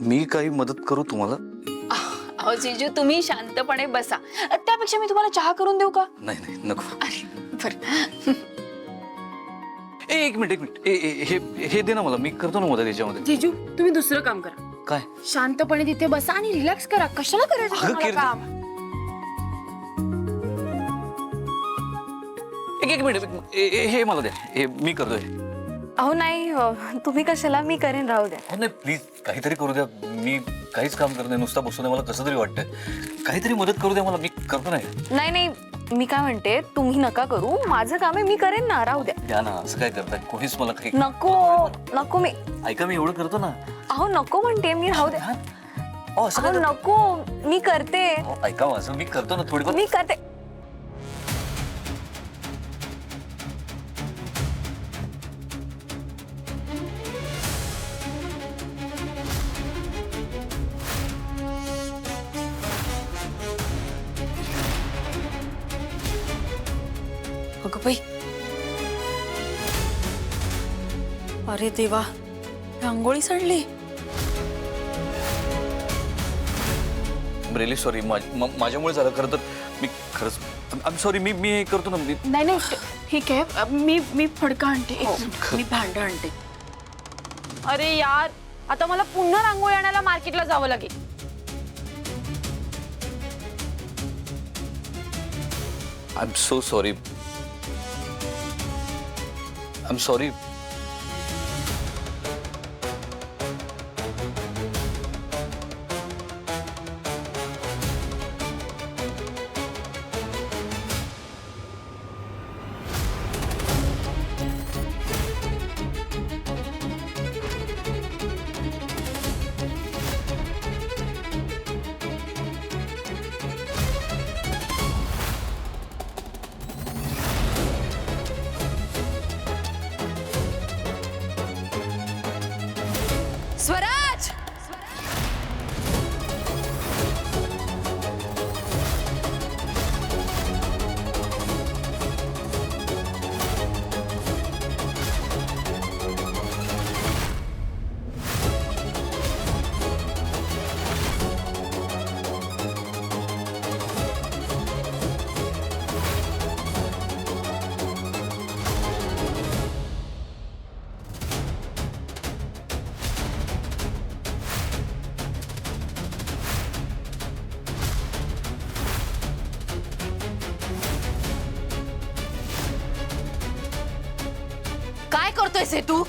मी काही मदत करू तुम्हाला? अहो जीजू तुम्ही शांतपणे बसा, त्यापेक्षा मी तुम्हाला चहा करून देऊ का? नाही नाही नको. अरे बरं. एक मिनिट हे दे ना मला, मी करतो ना मदत याच्यामध्ये. जीजू तुम्ही दुसरं काम करा, काय? शांतपणे तिथे बसा आणि रिलॅक्स करा. कशाला करायचं अगं, तुम्हाला कीर्ती. काम? एक मिनिट हे मला द्या, हे मी करतोय. अहो नाही, तुम्ही कशाला, मी करेन, राहू द्या. नाही प्लीज काहीतरी करू द्या. मी काहीच काम करत नाही, नुसता बसून मला कसं तरी वाटतंय. काहीतरी मदत करू द्या मला, मी करतो नाही. नाही नाही, मी काय म्हणते, तुम्ही नका करू, माझं काम आहे, मी करेन ना, राहू द्या. द्या ना, असं काय करताय? कोणीच मला काही. नको नको, मी ऐका, मी एवढं करतो ना. अहो नको म्हणते मी, राहू द्या. असं अहो काय? नको, मी करते, ऐका माझं, मी करतो ना थोडी. मी करते. अगं बाई, अरे देवा, रांगोळी सांडली. रिअली सॉरी, माझ्यामुळे झालं. खरं तर मी खरंच आय एम सॉरी. मी हे करतो ना. मी नाही नाही ठीक आहे, मी फडका आणते. एक मिनिट, मी भांडं आणते. अरे यार, आता मला पुन्हा रांगोळी आणायला मार्केटला जावं लागेल. I am so sorry. I am sorry. Swaraj, काय करतोयस हे तू?